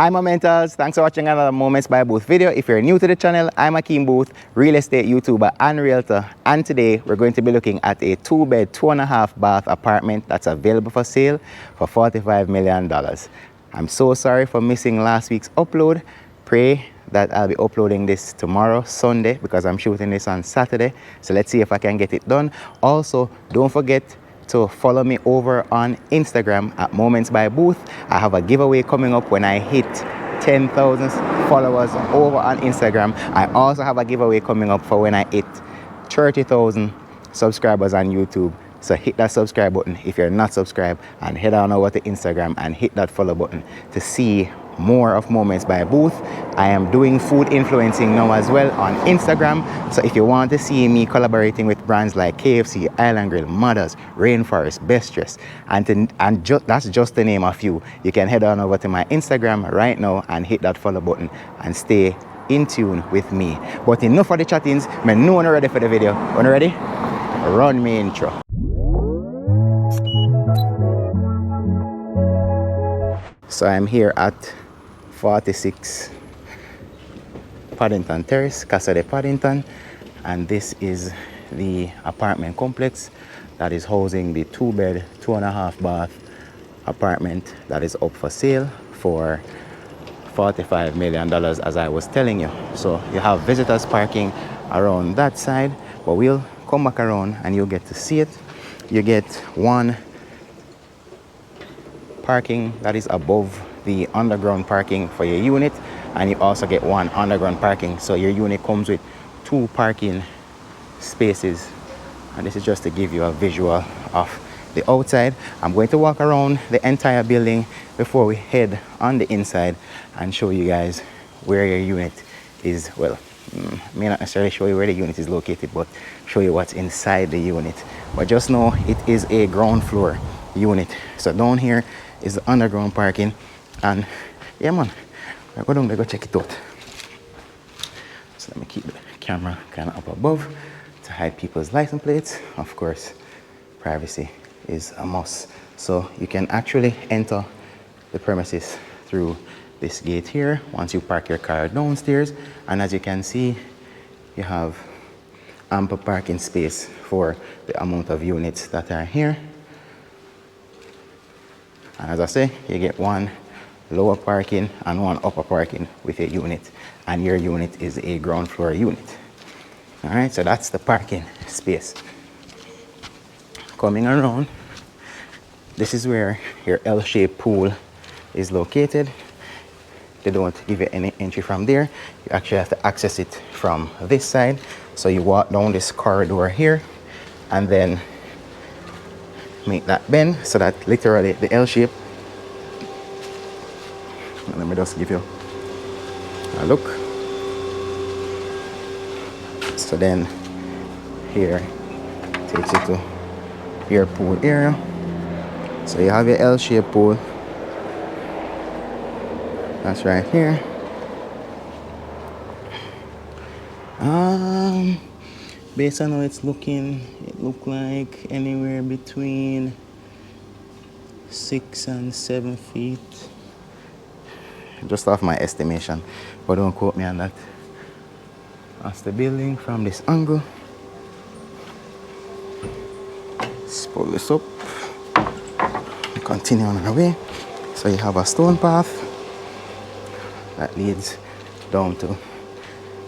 Hi Momentals, thanks for watching another Moments by Booth video. If you're new to the channel, I'm Akeem Booth, real estate YouTuber and realtor, and today we're going to be looking at a 2-bed, 2.5 bath apartment that's available for sale for $45 million. I'm so sorry for missing last week's upload. Pray that I'll be uploading this tomorrow, Sunday, because I'm shooting this on Saturday. So let's see if I can get it done. Also, don't forget to follow me over on Instagram at Moments by Booth. I have a giveaway coming up when I hit 10,000 followers over on Instagram. I also have a giveaway coming up for when I hit 30,000 subscribers on YouTube. So hit that subscribe button if you're not subscribed, and head on over to Instagram and hit that follow button to see more of Moments by Booth. I am doing food influencing now as well on Instagram. So if you want to see me collaborating with brands like KFC, Island Grill, Mothers, Rainforest, Best Dress, that's just to name a few, you can head on over to my Instagram right now and hit that follow button and stay in tune with me. But enough of the chattings. I know I'm ready for the video. Are you ready? Run me intro. So I'm here at 46 Paddington Terrace, Casa de Paddington, and this is the apartment complex that is housing the 2-bed, 2.5 bath apartment that is up for sale for $45 million, as I was telling you. So you have visitors parking around that side, but we'll come back around and you'll get to see it. You get one parking that is above the underground parking for your unit, and you also get one underground parking, so your unit comes with 2 parking spaces. And this is just to give you a visual of the outside. I'm going to walk around the entire building before we head on the inside and show you guys where your unit is. Well, may not necessarily show you where the unit is located, but show you what's inside the unit. But just know it is a ground floor unit. So down here is the underground parking, and yeah man, I go down there, go check it out. So let me keep the camera kind of up above to hide people's license plates. Of course, privacy is a must. So you can actually enter the premises through this gate here once you park your car downstairs, and as you can see, you have ample parking space for the amount of units that are here. And as I say, you get one lower parking and one upper parking with a unit, and your unit is a ground floor unit. All right, so that's the parking space. Coming around, this is where your L-shaped pool is located. They don't give you any entry from there. You actually have to access it from this side. So you walk down this corridor here and then make that bend so that literally the L shape. Let me just give you a look. So then here takes you to your pool area. So you have your L-shaped pool. That's right here. Based on how it's looking, it look like anywhere between 6 and 7 feet. Just off my estimation, but don't quote me on that. That's the building from this angle. Let's pull this up. Continue on our way. So you have a stone path that leads down to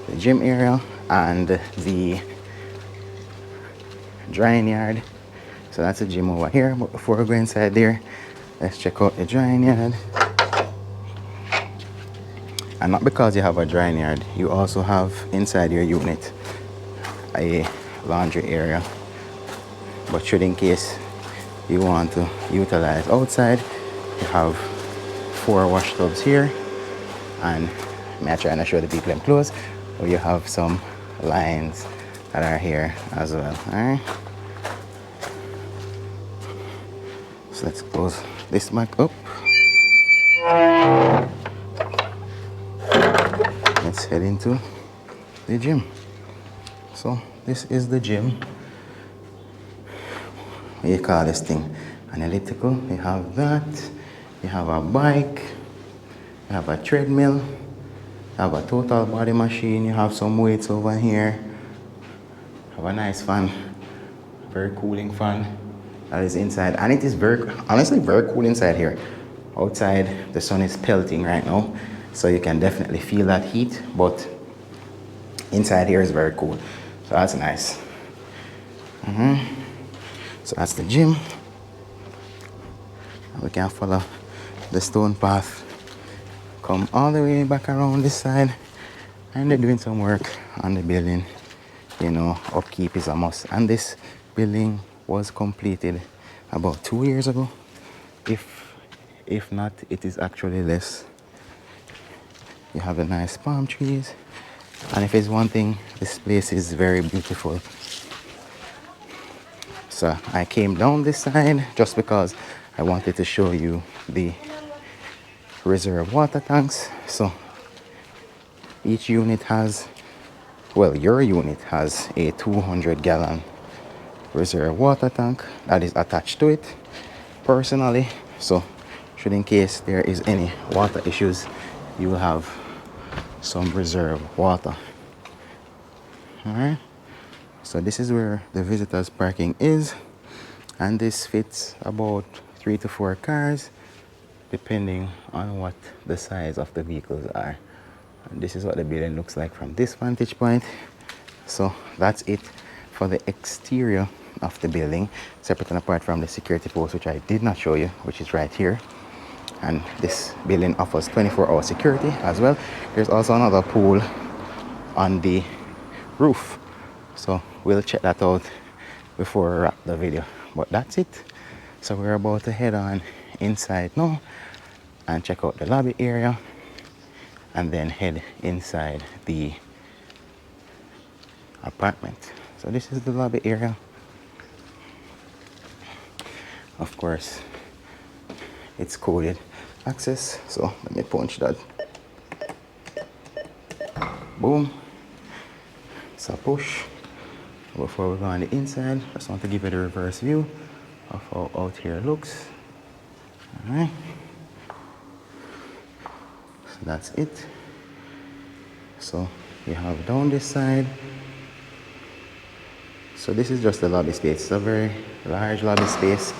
the gym area and the drying yard. So that's a gym over here, but before we go inside there, let's check out the drying yard. And not because you have a drying yard, you also have inside your unit a laundry area. But should in case you want to utilize outside, you have 4 wash tubs here, and I'm trying to show the people in close, but you have some lines that are here as well. Alright, so let's close this back up. Let's head into the gym. So this is the gym. What do you call this thing? An elliptical. You have that. You have a bike. You have a treadmill, you have a total body machine, you have some weights over here, you have a nice fan, very cooling fan that is inside, and it is honestly very cool inside here. Outside the sun is pelting right now, so you can definitely feel that heat, but inside here is very cool, so that's nice. So that's the gym. We can follow the stone path, come all the way back around this side, and they're doing some work on the building. You know, upkeep is a must, and this building was completed about 2 years ago. If not, it is actually less. You have the nice palm trees, and if it's one thing, this place is very beautiful. So I came down this side just because I wanted to show you the reserve water tanks. So each unit has, well, your unit has a 200-gallon reserve water tank that is attached to it personally. So should in case there is any water issues, you will have some reserve water. All right. So this is where the visitors parking is, and this fits about 3 to 4 cars depending on what the size of the vehicles are. And this is what the building looks like from this vantage point. So that's it for the exterior of the building, separate and apart from the security post, which I did not show you, which is right here. And this building offers 24-hour security as well. There's also another pool on the roof, so we'll check that out before we wrap the video. But that's it. So we're about to head on inside now and check out the lobby area, and then head inside the apartment. So this is the lobby area. Of course, it's coded access, so let me punch that. Boom. It's a push. Before we go on the inside, I just want to give you the reverse view of how out here looks. All right. So that's it. So you have down this side. So this is just the lobby space. It's a very large lobby space,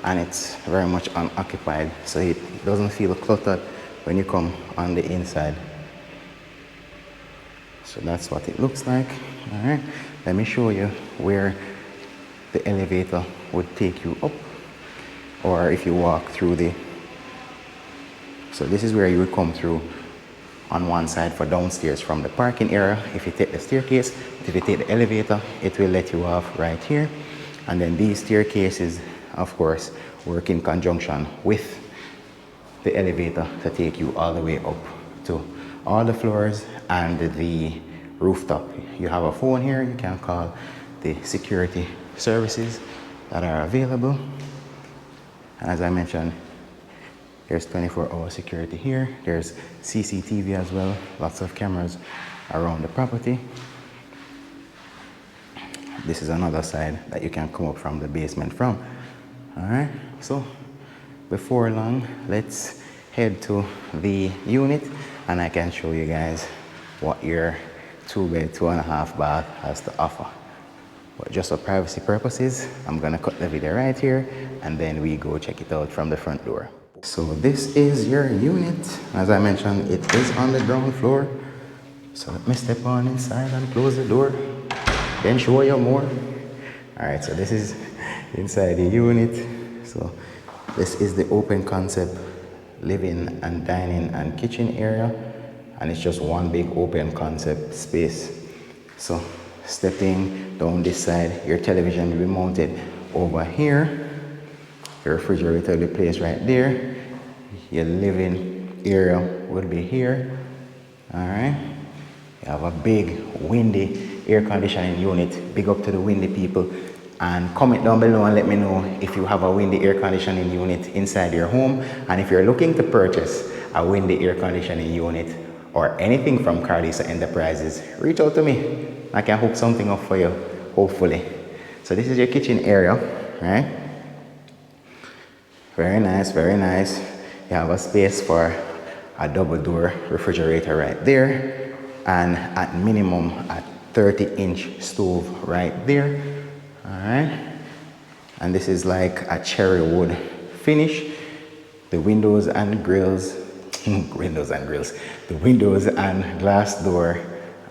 and it's very much unoccupied, so it doesn't feel cluttered when you come on the inside. So that's what it looks like. All right, let me show you where the elevator would take you up, or if you walk through the, so this is where you would come through on one side for downstairs from the parking area if you take the staircase. If you take the elevator, it will let you off right here. And then these staircases, of course, work in conjunction with the elevator to take you all the way up to all the floors and the rooftop. You have a phone here, you can call the security services that are available. And as I mentioned, there's 24-hour security here. There's CCTV as well, lots of cameras around the property. This is another side that you can come up from the basement from. All right, so before long, let's head to the unit and I can show you guys what your 2-bed, 2.5 bath has to offer. But just for privacy purposes, I'm gonna cut the video right here and then we go check it out from the front door. So this is your unit. As I mentioned, it is on the ground floor. So let me step on inside and close the door, then show you more. All right, so this is inside the unit. So this is the open concept living and dining and kitchen area, and it's just one big open concept space. So stepping down this side, your television will be mounted over here. Your refrigerator will be placed right there. Your living area will be here. All right. You have a big windy air conditioning unit. Big up to the windy people. And comment down below and let me know if you have a windy air conditioning unit inside your home. And if you're looking to purchase a windy air conditioning unit or anything from Carlisa Enterprises, reach out to me. I can hook something up for you, hopefully. So this is your kitchen area, right? Very nice, very nice. You have a space for a double door refrigerator right there, and at minimum a 30-inch stove right there. All right, and this is like a cherry wood finish. The windows and grills, the windows and glass door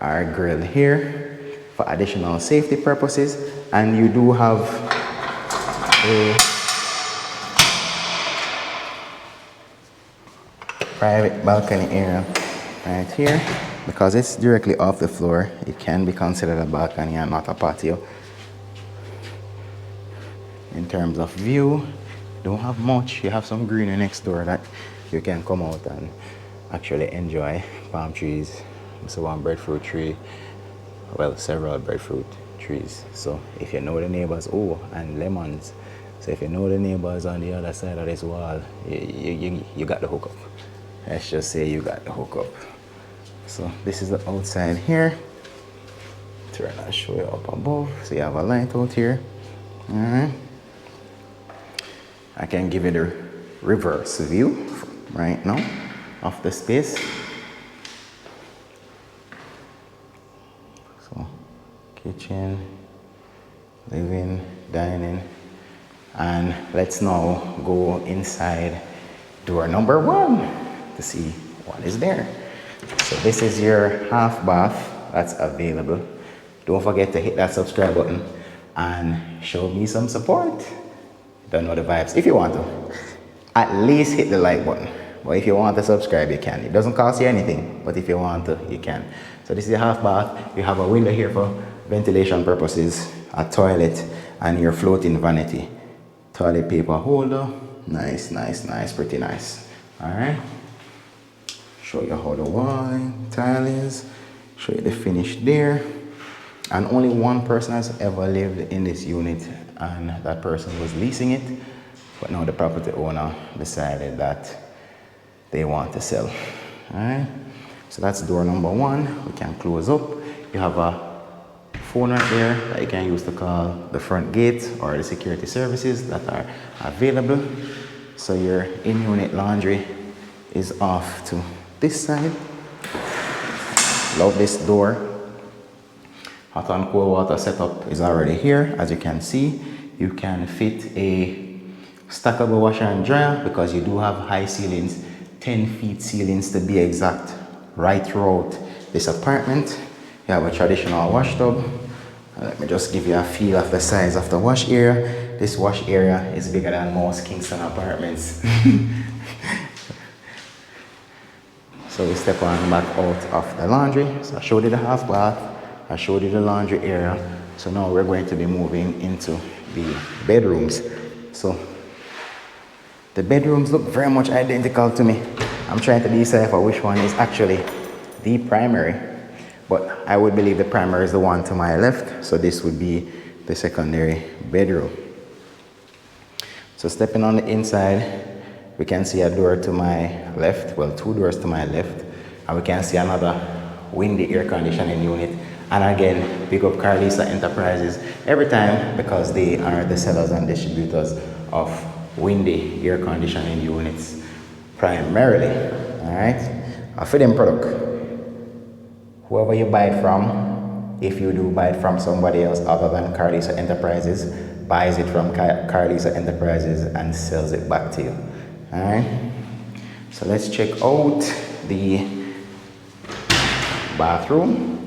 are grilled here for additional safety purposes, and you do have a private balcony area right here. Because it's directly off the floor, it can be considered a balcony and not a patio. In terms of view, don't have much. You have some greenery next door that you can come out and actually enjoy. Palm trees, so one breadfruit tree, well, several breadfruit trees. So if you know the neighbors, oh, and lemons. So if you know the neighbors on the other side of this wall, you got the hookup. Let's just say you got the hookup. So this is the outside here. Turn and show you up above. So you have a light out here. All right. I can give you the reverse view right now of the space. So kitchen, living, dining, and let's now go inside door number 1 to see what is there. So this is your half bath that's available. Don't forget to hit that subscribe button and show me some support. Don't know the vibes. If you want to, at least hit the like button. But if you want to subscribe, you can. It doesn't cost you anything, but if you want to, you can. So this is your half bath. You have a window here for ventilation purposes, a toilet, and your floating vanity. Toilet paper holder. Nice, nice, nice, pretty nice. All right. Show you how the wall tile is. Show you the finish there. And only one person has ever lived in this unit, and that person was leasing it. But now the property owner decided that they want to sell. All right. So that's door number 1. We can close up. You have a phone right there that you can use to call the front gate or the security services that are available. So your in-unit laundry is off to this side. Love this door. Hot and cold water setup is already here. As you can see, you can fit a stackable washer and dryer because you do have high ceilings, 10 feet ceilings to be exact, right throughout this apartment. You have a traditional wash tub. Let me just give you a feel of the size of the wash area. This wash area is bigger than most Kingston apartments. So we step on back out of the laundry. So I showed you the half bath. I showed you the laundry area. So now we're going to be moving into the bedrooms. So the bedrooms look very much identical to me. I'm trying to decipher which one is actually the primary, but I would believe the primary is the one to my left. So this would be the secondary bedroom. So stepping on the inside, we can see a door to my left, well, 2 doors to my left, and we can see another windy air conditioning unit. And again, big up Carlisa Enterprises every time because they are the sellers and distributors of windy air conditioning units primarily. All right, a feeding product. Whoever you buy it from, if you do buy it from somebody else other than Carlisa Enterprises, buys it from Carlisa Enterprises and sells it back to you. All right, so let's check out the bathroom.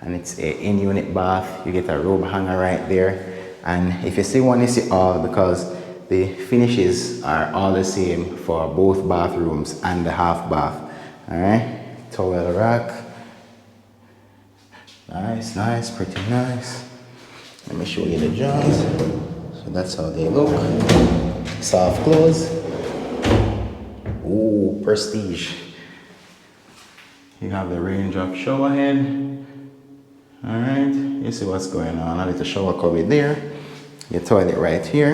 And it's an in-unit bath. You get a robe hanger right there. And if you see one, you see all, because the finishes are all the same for both bathrooms and the half bath. All right, towel rack. Nice, nice, pretty nice. Let me show you the jars. So that's how they look. Soft clothes. Ooh, prestige. You have the range of shower head. All right, you see what's going on. A little shower cupboard there. Your toilet right here.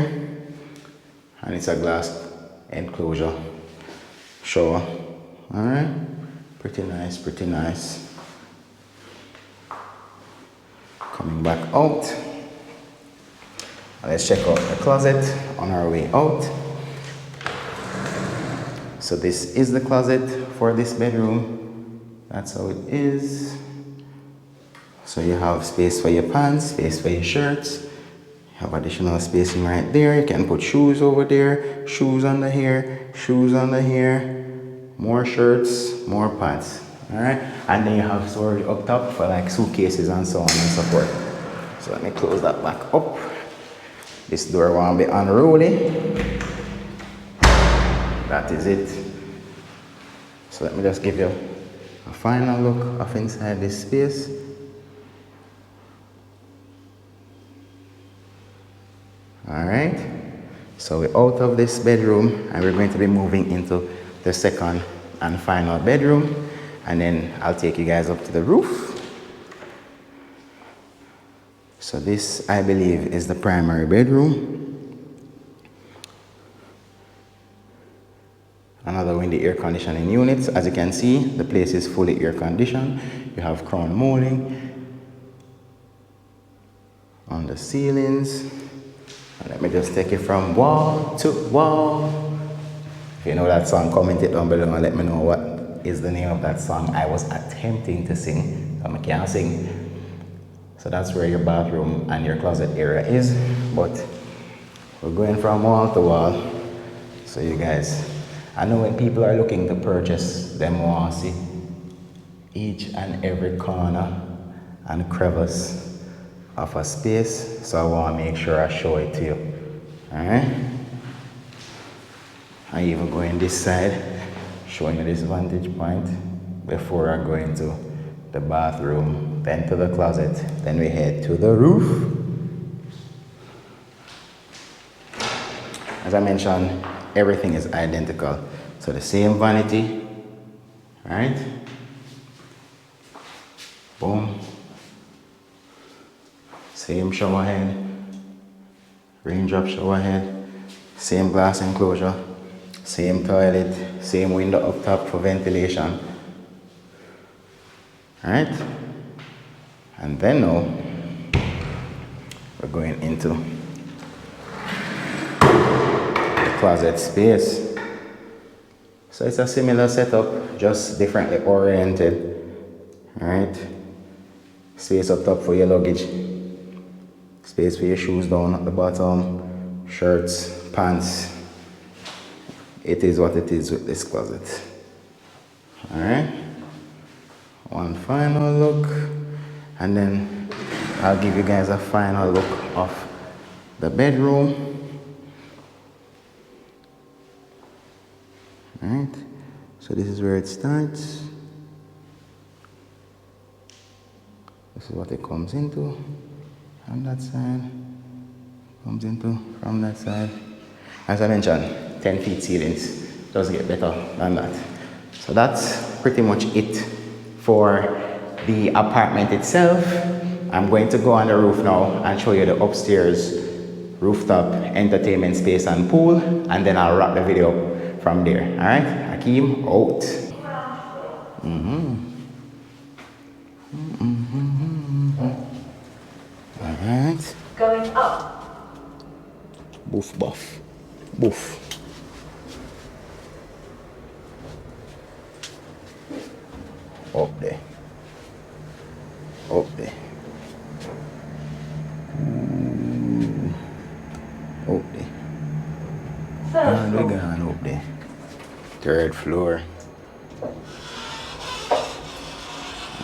And it's a glass enclosure shower. All right, pretty nice, pretty nice. Coming back out. Let's check out the closet on our way out. So this is the closet for this bedroom. That's how it is. So you have space for your pants, space for your shirts. You have additional spacing right there. You can put shoes over there, shoes under here, shoes under here, more shirts, more pants. All right, and then you have storage up top for like suitcases and so on and so forth. So let me close that back up. This door won't be unruly. That is it. So let me just give you a final look of inside this space. All right, so we're out of this bedroom and we're going to be moving into the second and final bedroom, and then I'll take you guys up to the roof. So this, I believe, is the primary bedroom. Another windy air conditioning unit. As you can see, the place is fully air conditioned. You have crown molding on the ceilings. Let me just take it from wall to wall. If you know that song, comment it down below and let me know what is the name of that song I was attempting to sing. I can't sing. So that's where your bathroom and your closet area is. But we're going from wall to wall. So you guys, I know when people are looking to purchase, them want to see each and every corner and crevice of a space, so I want to make sure I show it to you. Alright, I even go in this side, showing you this vantage point before I go into the bathroom, then to the closet, then we head to the roof. As I mentioned, everything is identical, so the same vanity, right? Boom. Same shower head, raindrop shower head, same glass enclosure, same toilet, same window up top for ventilation. Alright? And then now, we're going into the closet space. So it's a similar setup, just differently oriented. Alright? Space up top for your luggage. Space for your shoes down at the bottom, shirts, pants. It is what it is with this closet. Alright? One final look, and then I'll give you guys a final look of the bedroom. Alright? So this is where it starts. This is what it comes into. On that side, comes into from that side. As I mentioned, 10 feet ceilings, doesn't get better than that. So that's pretty much it for the apartment itself. I'm going to go on the roof now and show you the upstairs rooftop entertainment space and pool, and then I'll wrap the video from there. All right, Hakeem out. Alright. Going up. Boof, buff. Boof. Up there. Up there. Up there. And we're going up there. Third floor.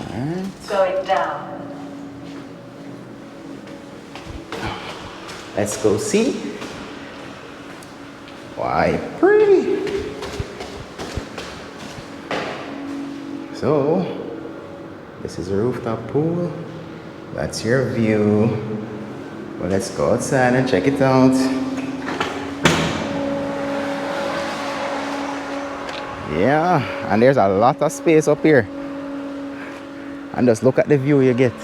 Alright. Going down. Let's go see. Why, pretty. So, this is a rooftop pool. That's your view. Well, let's go outside and check it out. Yeah, and there's a lot of space up here. And just look at the view you get.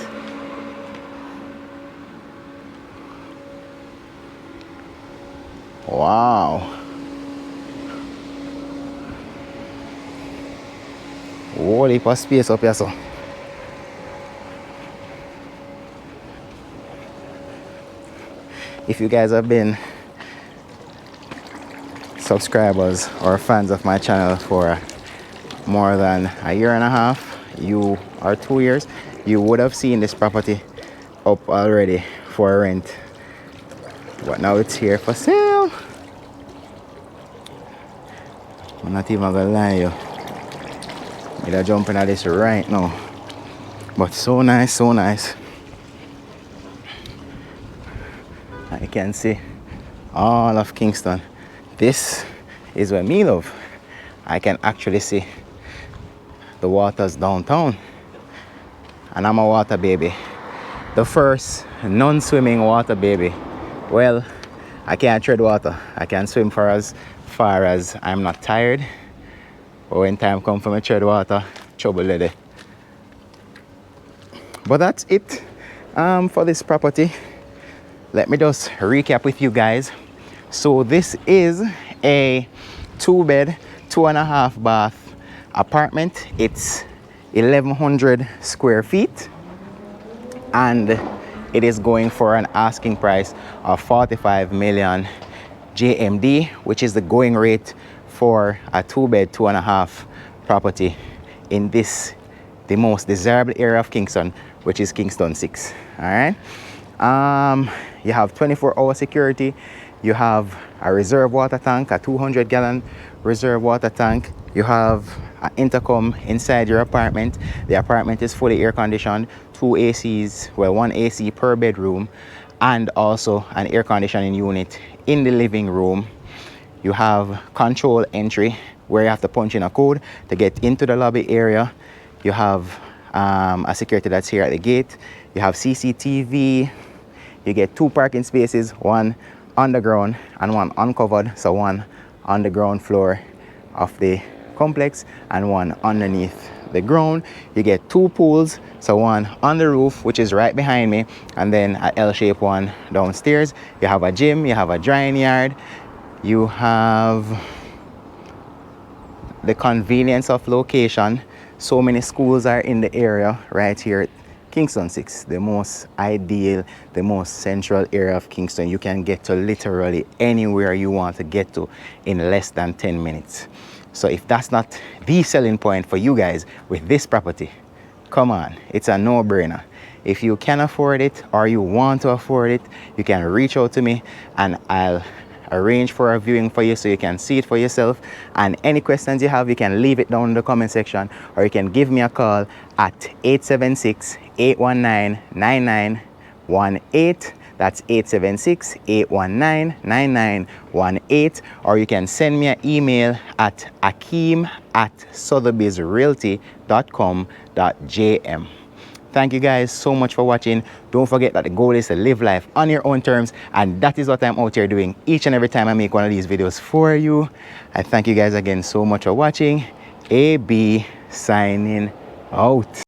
Wow. Whole heap of space up here, so. If you guys have been subscribers or fans of my channel for more than a year and a half, you or 2 years, you would have seen this property up already for rent, but now it's here for sale. I'm not even gonna lie you, I'm jumping at this right now, but so nice, so nice. I can see all of Kingston. This is what me love. I can actually see the waters downtown, and I'm a water baby, the first non-swimming water baby. Well, I can't tread water, I can swim for as far as I'm not tired, but when time comes for me tread water, trouble lady. But that's it for this property. Let me just recap with you guys. So this is a 2-bed, 2.5 bath apartment. It's 1,100 square feet, and it is going for an asking price of 45 million JMD, which is the going rate for a 2-bed, 2.5 property in this, the most desirable area of Kingston, which is Kingston 6. All right. You have 24-hour security. You have a reserve water tank, a 200-gallon reserve water tank. You have an intercom inside your apartment. The apartment is fully air conditioned, 2 ACs, well, 1 AC per bedroom, and also an air conditioning unit in the living room. You have control entry where you have to punch in a code to get into the lobby area. You have a security that's here at the gate. You have CCTV. You get 2 parking spaces, one underground and one uncovered, so one on the ground floor of the complex and one underneath the ground. You get 2 pools, so one on the roof, which is right behind me, and then an L-shaped one downstairs. You have a gym, you have a drying yard, you have the convenience of location. So many schools are in the area right here at Kingston 6, the most ideal, the most central area of Kingston. You can get to literally anywhere you want to get to in less than 10 minutes. So if that's not the selling point for you guys with this property, come on, it's a no-brainer. If you can afford it or you want to afford it, you can reach out to me and I'll arrange for a viewing for you so you can see it for yourself. And any questions you have, you can leave it down in the comment section, or you can give me a call at 876-819-9918. That's 876-819-9918. Or you can send me an email at akeem@sotheby'srealty.com.jm. Thank you guys so much for watching. Don't forget that the goal is to live life on your own terms, and that is what I'm out here doing each and every time I make one of these videos for you. I thank you guys again so much for watching. AB signing out.